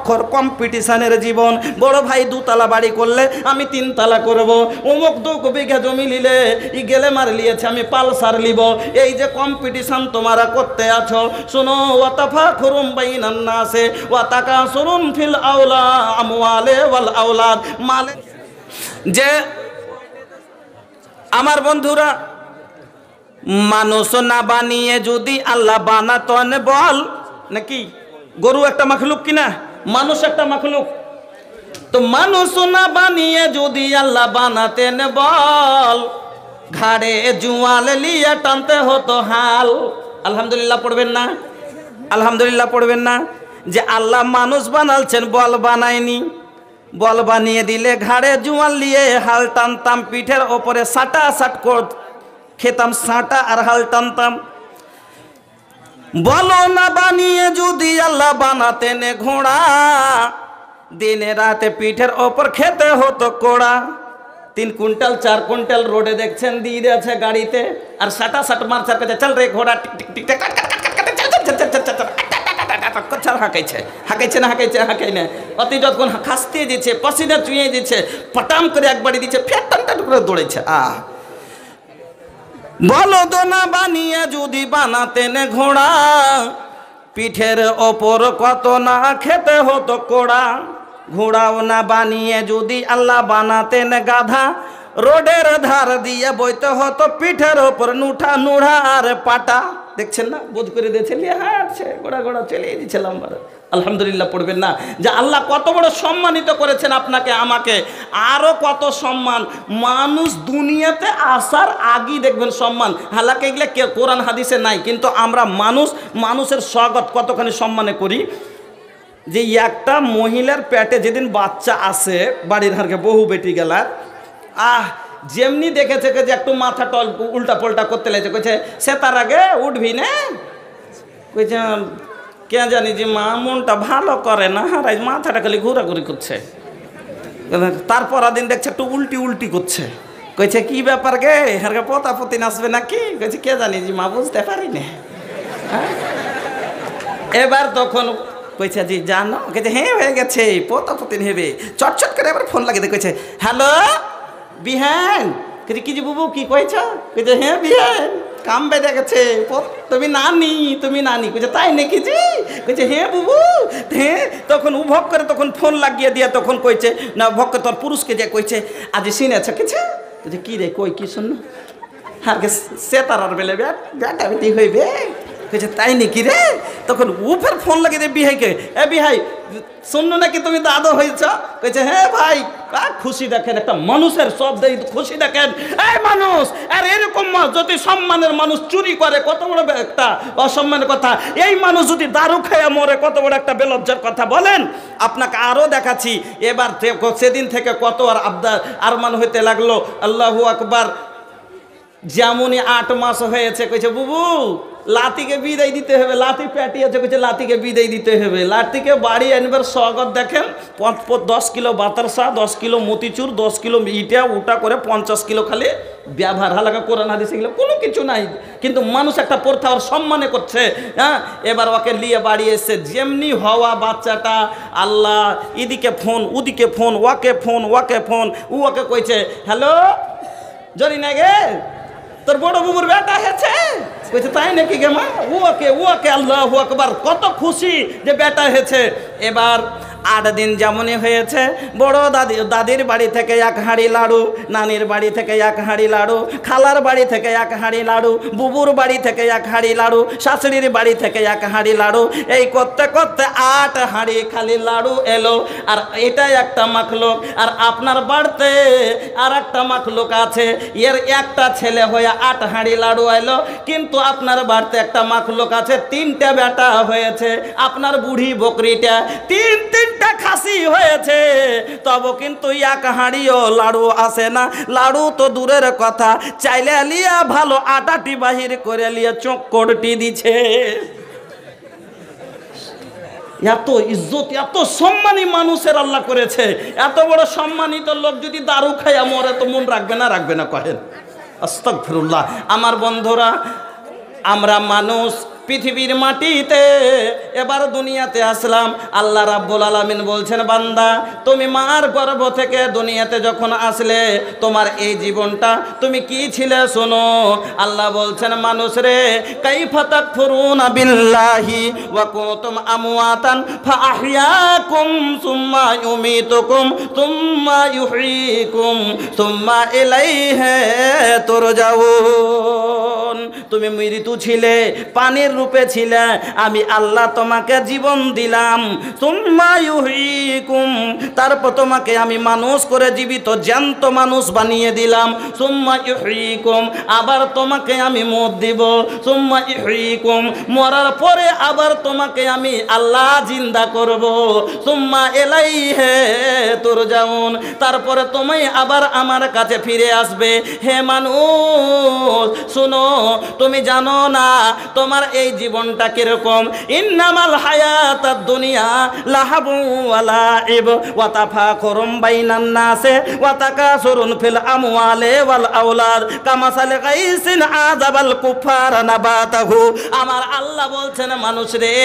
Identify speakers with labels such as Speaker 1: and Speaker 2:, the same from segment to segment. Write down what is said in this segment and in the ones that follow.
Speaker 1: স্বাক্ষর, কম্পিটিশনের জীবন। বড় ভাই 2 তালা বাড়ি করলে আমি 3 তালা করব, অমুক 2 বিঘা জমি নিলে ই গেলে মার লিয়েছে আমি পালসার লিব। এই যে কম্পিটিশন তোমরা করতে আছো, শুনো, ওয়াতাফাখুরুম বাইনান নাসে ওয়াতাকাসুরুন ফিল আমওয়ালি ওয়াল আওলাদ। মালে যে আমার বন্ধুরা, মানুষ না বানিয়ে যদি আল্লাহ বানাতেন, বল নাকি গরু একটা মাখলুক কিনা, মানুষ একটা মাখলুক, তো মানুষ না বানিয়ে যদি আল্লাহ বানাতেন বল, ঘাড়ে জুয়াল লিয়ে টানতে হতো হাল। আলহামদুলিল্লাহ পড়বেন না? আলহামদুলিল্লাহ পড়বেন না? যে আল্লাহ মানুষ বানালছেন, বল বানায়নি। বল বানিয়ে দিলে ঘাড়ে জুয়াল লিয়ে হাল টানতাম, পিঠের ওপরে সাটা সাট খেতাম, সাঁটা আর হাল টানতাম। বলো না বানিয়ে যদি আল্লাহ বানাতেন ঘোড়া, দিনে রাতে পিঠের ওপর খেতে হতো কোড়া। 3 কুইন্টাল 4 কুইন্টাল রোডে দেখছেন দিয়ে দিয়েছে গাড়িতে, আর সাটা সাট মারচার কাছে চল রে ঘোড়া, টিক টিক টিক হাঁকাইছে, হাঁকাইছে না হাঁকাইছে, হাঁকাই না, অতি যতক্ষণ খাসতে দিচ্ছে, পসিনা চুইয়ে দিচ্ছে, পটাম করে একবারই দিচ্ছে, ফের টান টান করে দৌড়েছে। বলদ না বানিয়ে যদি বানাতেন ঘোড়া, পিঠের ওপর কত না খেতে হতো কোড়া। ঘোড়াও না বানিয়ে যদি আল্লাহ বানাতেন গাধা, রোডের ধার দিয়ে বইতে হতো পিঠের ওপর নুঠা নুড়া আর পাটা। দেখছেন না, বোধ করে দিয়েছে, হাঁটছে ঘোড়া ঘোড়া চলে দিয়েছিলাম। আলহামদুলিল্লাহ পড়বেন না? যে আল্লাহ কত বড় সম্মানিত করেছেন আপনাকে আমাকে, আরো কত সম্মান। মানুষ দুনিয়াতে আসার আগেই দেখবেন সম্মান, হালাকে এগুলো কোরআন হাদিসে নাই, কিন্তু আমরা মানুষের স্বাগত কতখানি সম্মানে করি। যে একটা মহিলার পেটে যেদিন বাচ্চা আসে, বাড়ির হারকে বহু বেটি গেলার, যেমনি দেখেছে যে একটু মাথা টল উল্টা পাল্টা করতে লেগেছে, কইছে সে তার আগে উঠবি না, কইছে কে জানি যে মা মনটা ভালো করে না, হারাই মাথাটা খালি ঘোরাঘুরি করছে। তারপর দিন দেখছে একটু উল্টি করছে, কইছে কি ব্যাপার গে, হারকে পোতাপতি নাচবে নাকি, কইছে কে জানি যে মা বুঝতে পারি না। এবার তখন কইছে জি জানো, কইছে হ্যাঁ হয়ে গেছে, পোতাপতি নেবে। চটচট করে এবার ফোন লাগিয়ে কইছে হ্যালো বিহান, কইছে কি যে বুবু কি কইছ, কইছে হ্যাঁ বিহান কাম বেঁধে গেছে, তুমি নানি, কইছে তাই নাকি জি, কইছে হ্যাঁ বুবু। হ্যাঁ, তখন ও ভক করে তখন ফোন লাগিয়ে দিয়ে তখন কইছে না, ভক তোর পুরুষকে যে কইছে আজ শুনেছ কিছু, কইছে কি রে কই কি শুনলো, আর কে সে তার আর বেলে বেটা বেটি হইবে, কইছে তাই নাকি রে। তখন ও ফের ফোন লাগিয়ে দিয়ে বিহাইকে, এ বিহাই শুনলো নাকি তুমি দাদা হয়েছ, কইছে হ্যাঁ ভাই। খুশি দেখেন, একটা মানুষের শব্দ খুশি দেখেন। এই মানুষ আর এরকম যদি সম্মানের মানুষ চুরি করে কত বড় একটা অসম্মানের কথা, এই মানুষ যদি দারু খেয়ে মরে কত বড় একটা বেলজ্জার কথা। বলেন, আপনাকে আরো দেখাচ্ছি। এবার সেদিন থেকে কত আর আবদার আরমান হইতে লাগলো। আল্লাহু আকবার। যেমনই 8 মাস হয়েছে, কইছে বুবু লাতিকে বিদায় দিতে হবে, লাতি পেটিয়েছে, কইছে লাতিকে বিদায় দিতে হবে। লাতিকে বাড়ি আনবার স্বাগত দেখেন, 10 কিলো বাতারসা, 10 কিলো মতিচুর, 10 কিলো ইটা উটা করে 50 কিলো খালি ব্যবহার। হালাকা কোরআন হাদিসে গেলে কোনো কিছু নাই, কিন্তু মানুষ একটা প্রথা ওর সম্মানে করছে। হ্যাঁ, এবার ওকে নিয়ে বাড়ি এসছে, যেমনি হওয়া বাচ্চাটা আল্লাহ এদিকে ফোন ওদিকে ফোন, ওকে ফোন ওকে ফোন, ওকে কইছে হ্যালো জরি না গে তোর বড় বুবুর বেটা হয়েছে, কইছে তাই নাকি গে মা, ওকে আল্লাহু আকবার, কত খুশি যে বেটা হয়েছে। এবার 8 দিন যেমনই হয়েছে, বড় দাদির বাড়ি থেকে 1 হাঁড়ি লাড়ু, নানির বাড়ি থেকে 1 হাঁড়ি লাড়ু, খালার বাড়ি থেকে 1 হাঁড়ি লাড়ু, বুবুর বাড়ি থেকে 1 হাঁড়ি লাড়ু, শাশুড়ির বাড়ি থেকে 1 হাঁড়ি লাড়ু, এই করতে করতে 8 হাঁড়ি খালি লাড়ু এলো। আর এটাই একটা মাখলুক, আর আপনার বাড়িতে আর একটা মাখলুক আছে, এর একটা ছেলে হয়ে 8 হাঁড়ি লাড়ু এলো। কিন্তু আপনার বাড়িতে একটা মাখলুক আছে, 3টে বেটা হয়েছে, আপনার বুড়ি বকরিটা 3টা খাসি হয়েছে, তবে কিন্তু 1 হাঁড়িও লাড়ু আসে না। লাড়ু তো দূরের কথা, চাইলে লিয়া ভালো আটাটি বাহির করে লিয়া চক্করটি দিছে। এত ইজ্জত, এত সম্মানী মানুষের আল্লাহ করেছে। এত বড় সম্মানিত লোক যদি দারু খায় মরে তো মন রাখবে না কহেন? আস্তাগফিরুল্লাহ। আমার বন্ধুরা, আমরা মানুষ পৃথিবীর মাটিতে এবার দুনিয়াতে আসলাম। আল্লাহ রাব্বুল আলামিন বলছেন, বান্দা তুমি মার গর্ভ থেকে দুনিয়াতে যখন আসলে তোমার এই জীবনটা তুমি কি ছিলে শোনো। আল্লাহ বলছেন, মানুষ রে কাইফা তাকফুরুনা বিল্লাহি ওয়া কুনতুম আমওয়াতান ফাআহইয়াকুম সুম্মা ইউমীতুকুম সুম্মা ইউহয়ীকুম সুম্মা ইলাইহি তুরজাউন। তুমি মৃত্যু ছিলে, পানির রূপে ছিলে, আমি আল্লাহ তোমাকে জীবন দিলাম। সুম্মা ইউহয়ীকুম, তারপর তোমাকে আমি মানুষ করে জীবিত জ্যান্ত মানুষ বানিয়ে দিলাম। সুম্মা ইউহয়ীকুম, আবার তোমাকে আমি মত দিব। সুম্মা ইউহয়ীকুম, মরার পরে আবার তোমাকে আমি আল্লাহ জিন্দা করব। সুম্মা ইলাইহি তুরজাউন, তারপরে তুমি আবার আমার কাছে ফিরে আসবে। হে মানুষ শুনো, তুমি জানো না তোমার এই জীবনটা কিরকম। ইন্নামাল হায়াতাদ দুনিয়া লাহাবু ওয়া লাইব ওয়া তাফাকুরুম বাইনান নাসি ওয়া তাকাসুরুন ফিল আমওয়ালি ওয়াল আওলাদ কামাসালি গাইসিন আযাবাল কুফার নাবাতাহু। আমার আল্লাহ বলছেন, মানুষ রে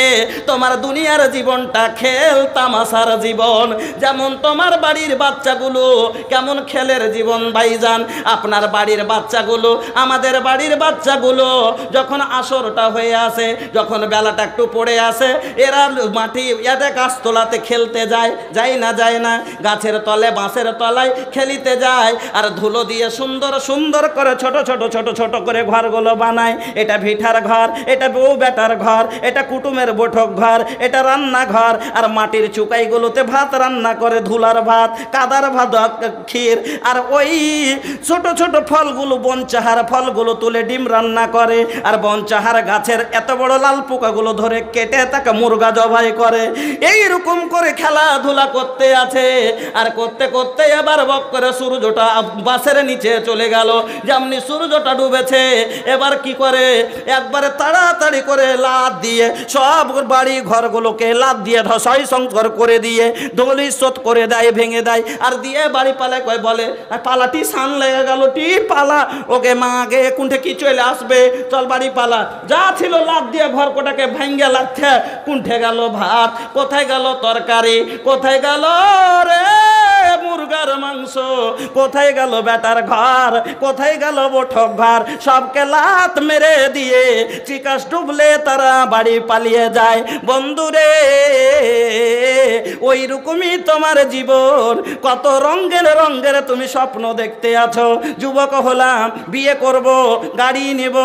Speaker 1: তোমার দুনিয়ার জীবনটা খেল তামাশার জীবন। যেমন তোমার বাড়ির বাচ্চাগুলো কেমন খেলের জীবন ভাইজান। আপনার বাড়ির বাচ্চাগুলো, আমাদের বাড়ির বাচ্চাগুলো যখন আসরটা হয়ে আসে, যখন বেলাটা একটু পড়ে আসে, এরা মাটি এতে গাছতলাতে খেলতে যায়, যায় না যায় না, গাছের তলে বাঁশের তলায় খেলিতে যায়। আর ধুলো দিয়ে সুন্দর সুন্দর করে ছোট ছোট ছোট ছোট করে ঘরগুলো বানায়। এটা ভিটার ঘর, এটা বউ বেটার ঘর, এটা কুটুমের বৈঠক ঘর, এটা রান্নাঘর। আর মাটির চুকাইগুলোতে ভাত রান্না করে, ধুলার ভাত, কাদার ভাত, ক্ষীর। আর ওই ছোট ছোট ফলগুলো, বনচাহার ফলগুলো তুলে ডিম রান্না করে। আর বনচাহার গাছের এত বড় লাল পোকাগুলো ধরে কেটে তাকে মুরগা জবাই করে। এইরকম করে খেলাধুলা করতে আছে। আর করতে করতে এবার বক করে সূর্যটা বাসের নিচে চলে গেল। যেমনি সূর্যটা ডুবেছে, এবার কি করে, একবারে তাড়াতাড়ি করে লাদ দিয়ে সব বাড়ি ঘরগুলোকে লাদ দিয়ে ধসাই সংস্কার করে দিয়ে ধুলিস্রোত করে দেয়, ভেঙে দেয়। আর দিয়ে বাড়ি পালায় কয়, বলে পালাটি সান লেগে গেল, টি পালা, ওকে মা আগে কুণ্ঠে কি চলে আসবে, চল বাড়ি পালা। যা ছিল লাদ দিয়ে ঘর কোটাকে ভেঙে লাগছে। কুণ্ঠে গেল ভাত, কোথায় গেল তরকারি, কোথায় গেল রে মুরগার মাংস, কোথায় গেল বেটার ঘর, কোথায় গেল বৈঠক ঘর। সবকে লাত মেরে দিয়ে চিকাশ ডুবলে তারা বাড়ি পালিয়ে যায়। বন্ধুরে ওই রকমই তোমার জীবন। কত রঙের রঙের তুমি স্বপ্ন দেখতে আছো। যুবক হলাম, বিয়ে করব, গাড়ি নিব,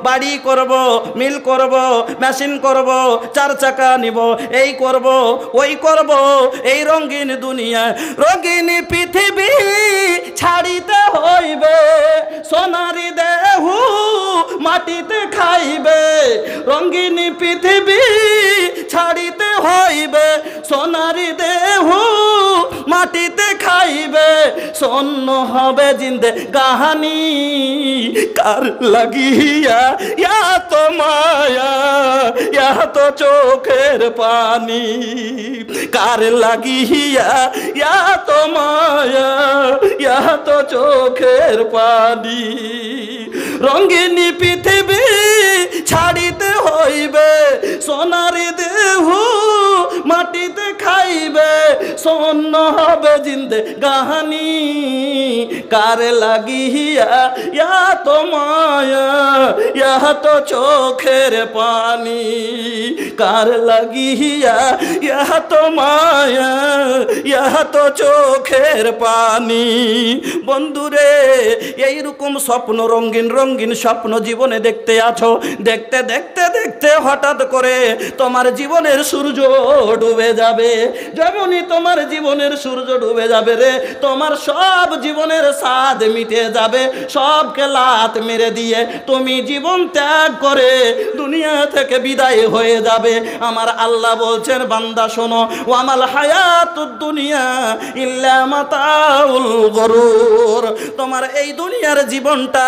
Speaker 1: বাড়ি করব, মিল করব, মেশিন করব, চার চাকা নিব, এই করব, ওই করব। এই রঙিন দুনিয়া, রঙিন পৃথিবী ছাড়িতে হইবে। সোনারি দেহু মাটিতে খাইবে। রঙিন পৃথিবী ছাড়িতে হইবে। সোনারি দেহু মাটিতে খাইবে। শূন্য হবে জিন্দে গাহানি। কার লাগিয়া ইয়া তো মায়া, ইয়া তো চোখের পানি। কার লাগিয়া ইয়া তো মায়া, ইয়া তো চোখের পানি। রঙিন পৃথিবী ছাড়িতে হইবে। সোনারি দেহু মাটিতে খাইবে। শূন্য হবে জিন্দে গাহানি। কার লাগিয়া ইয়া তো মায়া, ইয়া তো চোখের পানি। কার লাগিয়া ইয়া তো মায়া, ইয়া তো চোখের পানি। বন্ধুরে এইরকম স্বপ্ন, রঙিন রঙিন স্বপ্ন জীবনে দেখতে আছো। দেখতে দেখতে দেখতে হঠাৎ করে তোমার জীবনের সূর্য ডুবে যাবে। যেমনই তোমার জীবনের সূর্য ডুবে যাবে রে, তোমার সব জীবনের স্বাদ মিটে যাবে। সবকে লাত মেরে দিয়ে তুমি জীবন ত্যাগ করে দুনিয়া থেকে বিদায় হয়ে যাবে। আমার আল্লাহ বলছেন, বান্দা শোনো, ওয়ামাল হায়াতুদ দুনিয়া ইল্লা মাতাউল গরুর। তোমার এই দুনিয়ার জীবনটা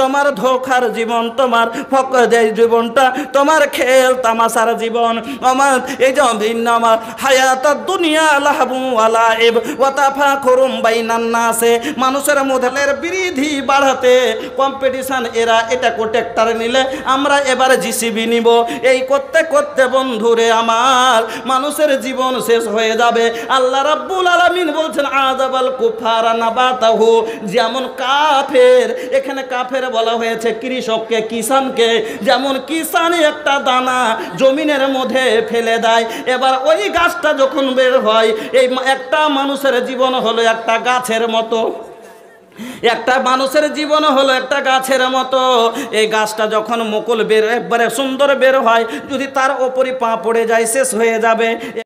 Speaker 1: তোমার ধোঁকার জীবন, তোমার ফকদের জীবনটা তোমার খেল তামাশার জীবন। আমার এই যে আমার হায়াতাদ দুনিয়া লাহবু ওয়া লাইব ওয়া তাফাকুরুম বাইনান নাসে, মানুষের মধ্যে বৃদ্ধি বাড়াতে কম্পিটিশন, এরা এটা ট্র্যাক্টর নিলে আমরা এবারে জিসিবি নিব, এই করতে করতে বন্ধুরে আমার মানুষের জীবন শেষ হয়ে যাবে। আল্লাহ রাব্বুল আলামিন বলছেন আযাবাল কুফারা নাবাতাহু, যেমন কাফের, এখানে কাফের বলা হয়েছে কৃষককে, কিষানকে, যেমন কিষানি একটা দানা জমিনের মধ্যে ফেলে দেয়, এবার ওই গাছটা যখন বের হয়, এই একটা মানুষের জীবন হলো একটা গাছের মতো, একটা মানুষের জীবন হলো একটা গাছের মতো। এই গাছটা যখন মুকুল বের একবারে সুন্দর বের হয়, যদি তার ওপরই পা পড়ে যায় শেষ হয়ে যাবে।